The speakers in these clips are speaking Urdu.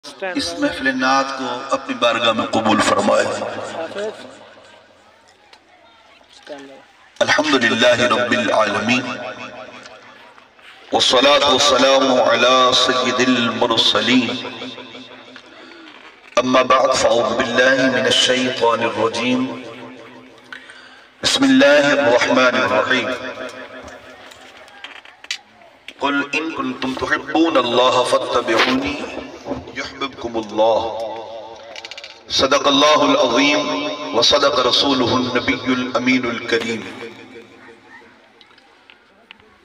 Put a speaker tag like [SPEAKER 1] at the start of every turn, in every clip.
[SPEAKER 1] اس محفل نعت کو اپنی بارگاہ میں قبول فرمائے۔ الحمدللہ رب العالمین والصلاة والسلام على سید المرسلین اما بعد فاعوذ باللہ من الشیطان الرجیم بسم اللہ الرحمن الرحیم قل ان کنتم تحبون اللہ فاتبعونی يحببكم الله صدق الله العظيم وصدق رسوله النبي الأمين الكريم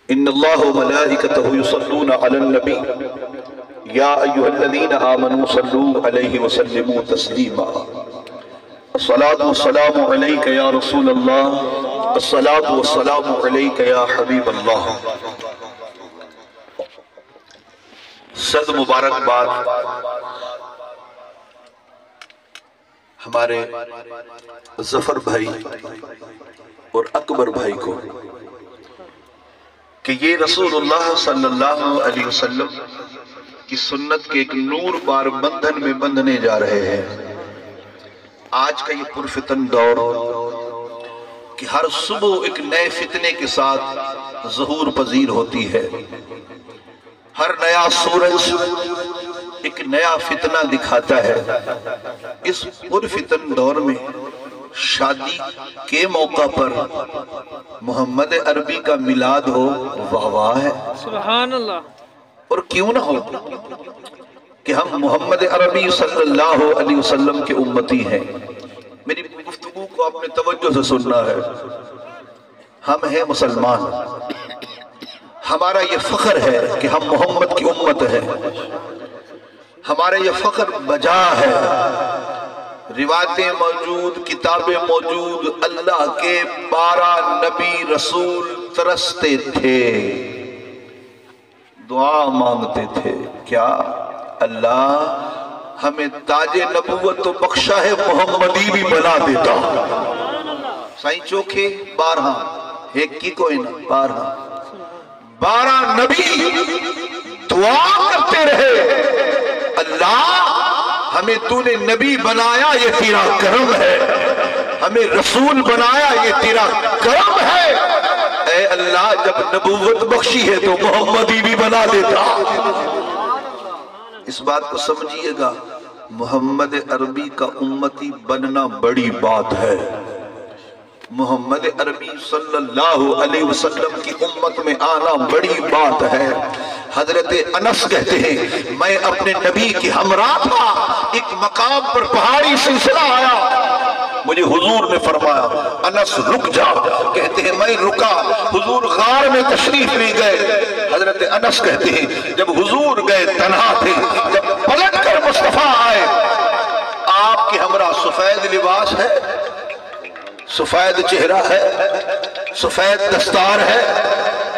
[SPEAKER 1] إن الله وملائكته يصلون على النبي يا أيها الذين آمنوا صلوا عليه وسلموا تسليما الصلاة والسلام عليك يا رسول الله الصلاة والسلام عليك يا حبيب الله صد مبارک باد ہمارے ظفر بھائی اور اکبر بھائی کو کہ یہ رسول اللہ صلی اللہ علیہ وسلم کی سنت کے ایک نور بار بندھن میں بندھنے جا رہے ہیں۔ آج کا یہ پرفتن دور کہ ہر صبح ایک نئے فتنے کے ساتھ ظہور پذیر ہوتی ہے، ہر نیا سورج ایک نیا فتنہ دکھاتا ہے۔ اس پرفتن دور میں شادی کے موقع پر محمد عربی کا میلاد ہو، واہ واہ ہے،
[SPEAKER 2] سبحان اللہ۔
[SPEAKER 1] اور کیوں نہ ہو کہ ہم محمد عربی صلی اللہ علیہ وسلم کے امتی ہیں۔ میری گفتگو کو آپ نے توجہ سے سننا ہے۔ ہم ہیں مسلمان، ہمارا یہ فخر ہے کہ ہم محمد کی امت ہیں، ہمارا یہ فخر بجا ہے۔ روایتیں موجود، کتابیں موجود، اللہ کے 12 نبی رسول ترستے تھے، دعا مانگتے تھے، کیا اللہ ہمیں تاج نبوت تو بخشا ہے، محمدی بھی بنا دیتا۔ سائیں چوکھے 12 ایک کی کوئی نہ 12 نبی دعا کرتے رہے، اللہ ہمیں تو نے نبی بنایا یہ تیرا کرم ہے، ہمیں رسول بنایا یہ تیرا کرم ہے، اے اللہ جب نبوت بخشی ہے تو محمدی بھی بنا دیتا۔ اس بات کو سمجھئے گا، محمد عربی کا امتی بننا بڑی بات ہے۔ محمد عربی صلی اللہ علیہ وسلم کی امت میں آنا بڑی بات ہے۔ حضرت انس کہتے ہیں میں اپنے نبی کی ہمراہ تھا، ایک مقام پر پہاڑی سلسلہ آیا، مجھے حضور نے فرمایا انس رک جا، کہتے ہیں میں رکا، حضور غار میں تشریف لے گئے۔ حضرت انس کہتے ہیں جب حضور گئے تنہا تھے، جب پلٹ کر مصطفیٰ آئے، آپ کے ہمراہ سفید لباس ہے، سفید چہرہ ہے، سفید دستار ہے،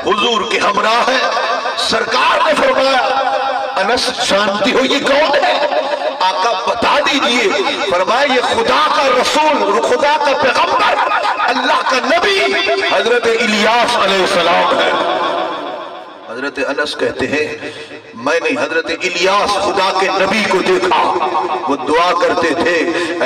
[SPEAKER 1] حضور کے ہمراہ ہے۔ سرکار نے فرمایا انس جانتی ہو یہ کون ہے؟ آقا بتا دیجئے۔ فرمایا یہ خدا کا رسول، خدا کا پیغمبر، اللہ کا نبی حضرت الیاس علیہ السلام ہے۔ حضرت انس کہتے ہیں میں نے حضرت الیاس خدا کے نبی کو دیکھا، وہ دعا کرتے تھے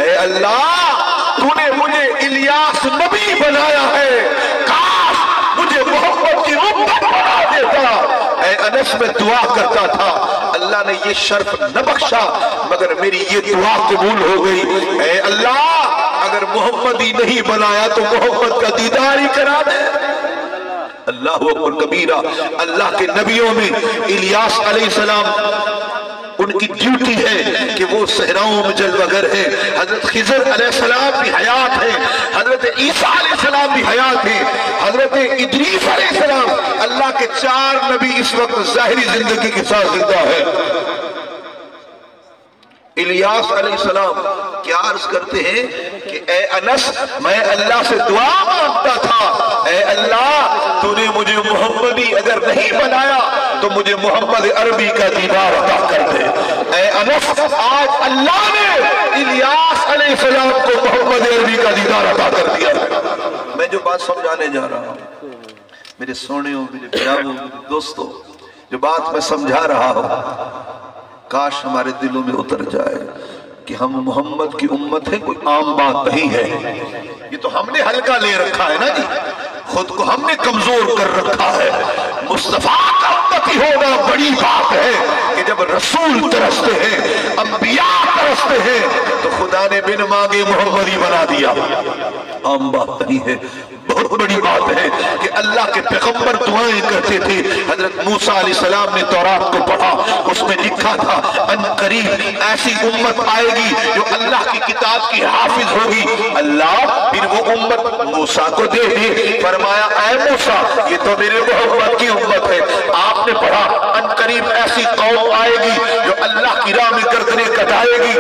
[SPEAKER 1] اے اللہ تو نے مجھے الیاس نبی بنایا ہے، کاش مجھے محمد کی امت بنا دیتا۔ اے انس میں دعا کرتا تھا، اللہ نے یہ شرف نہ بخشا مگر میری یہ دعا قبول ہو گئی، اے اللہ اگر محمد ہی نہیں بنایا تو محمد کا دیدار ہی کرا دے۔ اللہ اکبر کبیرہ۔ اللہ کے نبیوں میں الیاس علیہ السلام ان کی ڈیوٹی ہے کہ وہ صحراؤں میں جلوہ گر ہے۔ حضرت خضر علیہ السلام بھی حیات ہے، حضرت عیسیٰ علیہ السلام بھی حیات ہے، حضرت ادریس علیہ السلام، اللہ کے 4 نبی اس وقت ظاہری زندگی کے ساتھ زندہ ہے۔ الیاس علیہ السلام کیا عرض کرتے ہیں کہ اے انس میں اللہ سے دعا مانگتا تھا، اے اللہ تو نے مجھے محمدی اگر نہیں بنایا تو مجھے محمد عربی کا دیدار عطا کر دے۔ اے انس آج اللہ نے الیاس علیہ السلام کو محمد عربی کا دیدار عطا کر دیا۔ میں جو بات سمجھانے جا رہا ہوں میرے سونےوں، میرے پیاروں، میرے دوستوں، جو بات میں سمجھا رہا ہوں کاش ہمارے دلوں میں اتر جائے کہ ہم محمد کی امت ہے، کوئی عام بات نہیں ہے۔ یہ تو ہم نے ہلکا لے رکھا ہے نا جی، خود کو ہم نے کمزور کر رکھا ہے۔ مصطفیٰ کا امتی ہونا بڑی بات ہے کہ جب رسول ترستے ہیں، انبیاء ترستے ہیں، تو خدا نے بن مانگے محمدی بنا دیا۔ عام بات نہیں ہے، بہت بڑی بات ہے کہ اللہ کے پیغمبر دعائیں کرتے تھے۔ حضرت موسیٰ علیہ السلام نے تورات کو پڑھا، اس میں لکھا تھا ان قریب ایسی امت آئے گی جو اللہ کی کتاب کی حافظ ہوگی۔ اللہ پھر وہ امت موسیٰ کو دے دی، فرمایا اے موسیٰ یہ تو میرے محمد کی امت ہے۔ آپ نے پڑھا ان قریب ایسی قوم آئے گی جو اللہ کی راہ میں گردنیں کٹائے گی۔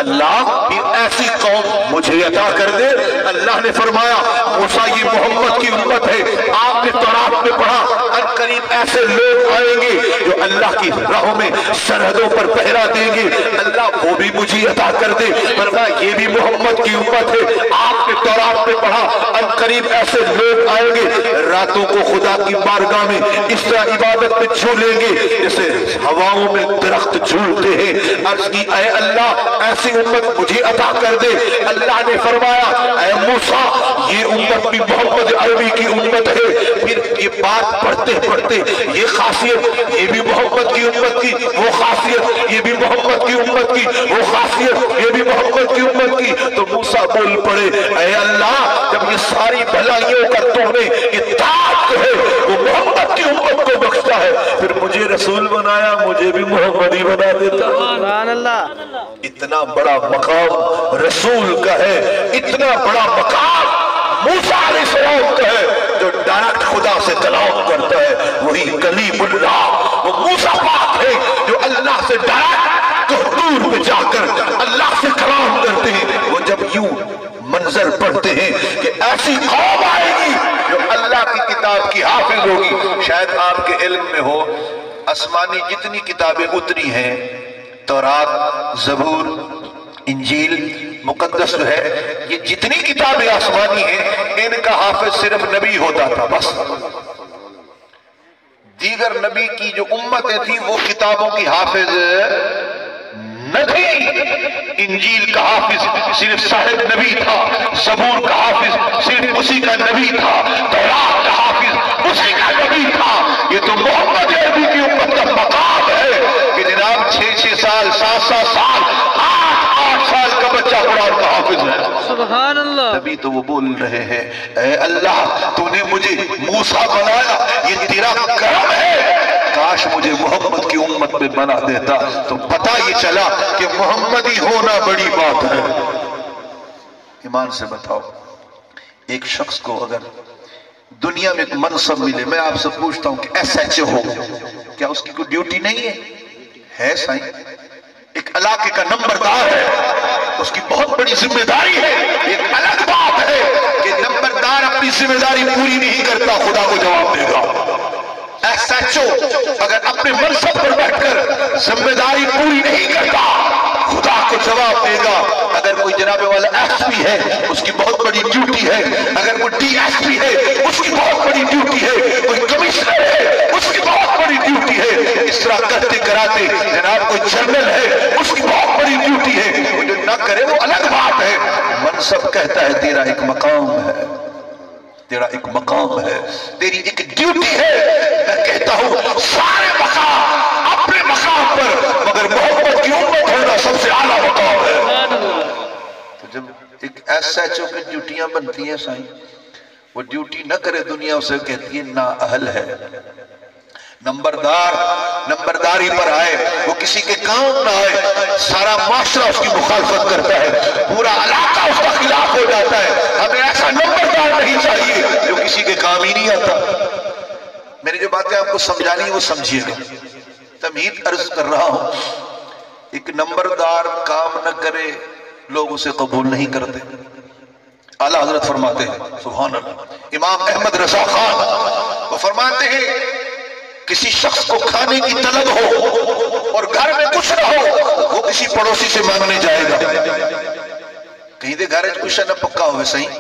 [SPEAKER 1] اللہ پھر ایسی قوم مجھے عطا کر دے۔ اللہ نے فرمایا موسیٰ یہ محمد کی امت ہے۔ آپ نے تورات میں پڑھا ان قریب ایسے لوگ آئیں گے جو اللہ کی راہوں میں سرحدوں پر پہرا دیں گے، اللہ وہ بھی مجھے عطا کر دے۔ فرمایا یہ بھی محمد کی امت ہے۔ آپ نے تورات میں پڑھا ان قریب ایسے لوگ آئیں گے راتوں کو خدا کی بارگاہ میں اس طرح عبادت میں جھولیں گے جیسے ہواؤں میں درخت جھولتے ہیں۔ عرض کی اے اللہ ایسی امت مجھے عطا کر دے۔ اللہ نے فرمایا اے موسیٰ یہ امت بھی محمد عربی کی امت ہے۔ پھر یہ بات پڑھتے پڑھتے یہ خاصیت یہ بھی محمد کی امت کی، وہ خاصیت یہ بھی محمد کی امت کی، وہ خاصیت یہ بھی محمد کی امت کی، تو موسیٰ بول پڑے اے اللہ جب یہ ساری بھلائیوں کا تو نے اطاعت ہے وہ محمد کی امت کو بخشتا ہے، پھر مجھے رسول بنایا مجھے بھی محمدی بنا دیتا۔
[SPEAKER 2] سبحان اللہ۔
[SPEAKER 1] اتنا بڑا مقام رسول کا ہے، اتنا بڑا مقام موسیٰ علیہ السلام کا ہے جو ڈائریکٹ خدا سے کلام کرتا ہے، وہی کلیم اللہ۔ وہ موسیٰ پاک ہے جو اللہ سے ڈائریکٹ دور پہ جا کر اللہ سے کلام کرتے ہیں۔ وہ جب یوں منظر پڑھتے ہیں کہ ایسی قوم آئے گی جو اللہ کی کتاب کی حافظ ہوگی۔ شاید آپ کے علم میں ہو آسمانی جتنی کتابیں اتری ہیں، تورات، زبور، انجیل، مقدس جو ہے، یہ جتنی کتابیں آسمانی ہیں ان کا حافظ صرف نبی ہوتا تھا بس۔ دیگر نبی کی جو امتیں تھیں وہ کتابوں کی حافظ نہ تھی۔ انجیل کا حافظ صرف صاحب نبی تھا، زبور کا حافظ صرف اسی کا نبی تھا، تورات کا حافظ اسی کا نبی تھا۔ یہ تو محمد عربی کی امت کا مقام ہے کہ جناب 6 سال 7 سال 8 سال کا بچہ قرآن کا حافظ ہے۔
[SPEAKER 2] سبحان اللہ۔
[SPEAKER 1] نبی تو وہ بول رہے ہیں اے اللہ تو نے مجھے موسیٰ بنایا، یہ تیرا کرم ہے، کاش مجھے محمد کی امت میں بنا دیتا تو پتہ یہ چلا کہ محمدی ہونا بڑی بات ہے۔ ایمان سے بتاؤ ایک شخص کو اگر دنیا میں ایک منصب ملے، میں آپ سے پوچھتا ہوں کہ SHO ہو، کیا اس کی کوئی ڈیوٹی نہیں ہے سائیں؟ ایک علاقے کا نمبردار ہے، اس کی بہت بڑی ذمہ داری ہے۔ ایک الگ بات ہے کہ نمبردار اپنی ذمہ داری پوری نہیں کرتا، خدا کو جواب دے گا۔ SHO اگر اپنے منصب پر بیٹھ کر ذمہ داری پوری نہیں کرتا، خدا کو جواب دے گا۔ اگر کوئی جناب والا SP ہے اس کی بہت بڑی ڈیوٹی ہے، اگر کوئی DSP ہے اس کی بہت بڑی ڈیوٹی ہے، کوئی کمشنر ہے اس کی بہت بڑی ڈیوٹی ہے، اس طرح کرتے کراتے جناب کوئی جنرل ہے اس کی بہت بڑی ڈیوٹی ہے، وہ جو نہ کرے وہ الگ بات ہے۔ منصب کہتا ہے تیرا ایک مقام ہے، تیرا ایک مقام ہے، تیری ایک ڈیوٹی ہے۔ میں کہتا ہوں سارے مقام اپنے مقام پر، مگر محمد کی امت ہونا سب سے اعلیٰ مقام ہے۔ تو جب ایک SHO کی ڈیوٹیاں بنتی ہیں سائیں، وہ ڈیوٹی نہ کرے دنیا اسے کہتی ہے نااہل ہے۔ نمبرداری پر آئے وہ کسی کے کام نہ آئے، سارا معاشرہ اس کی مخالفت کرتا ہے، پورا علاقہ اس کا خلاف ہو جاتا ہے۔ ہمیں ایسا نمبردار نہیں چاہیے جو کسی کے کام ہی نہیں آتا۔ میری جو باتیں آپ کو سمجھانی ہے وہ سمجھیے گا، تمہید عرض کر رہا ہوں۔ ایک نمبردار کام نہ کرے لوگ اسے قبول نہیں کرتے۔ اعلیٰ حضرت فرماتے ہیں سبحان اللہ، امام احمد رضا خان وہ فرماتے ہیں کسی شخص کو کھانے کی طلب ہو اور گھر میں کچھ نہ ہو، وہ کسی پڑوسی سے مانگنے جائے گا۔ کہیں دے گھر کچھ نہ پکا ہوئے صحیح،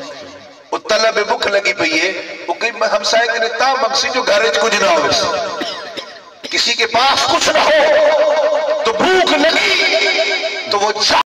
[SPEAKER 1] وہ طلب بھوک لگی پئی ہے، وہ کہیں ہمسائے کے تا منگسی جو گھر کچھ نہ ہوئے، کسی کے پاس کچھ نہ ہو تو بھوک لگی تو وہ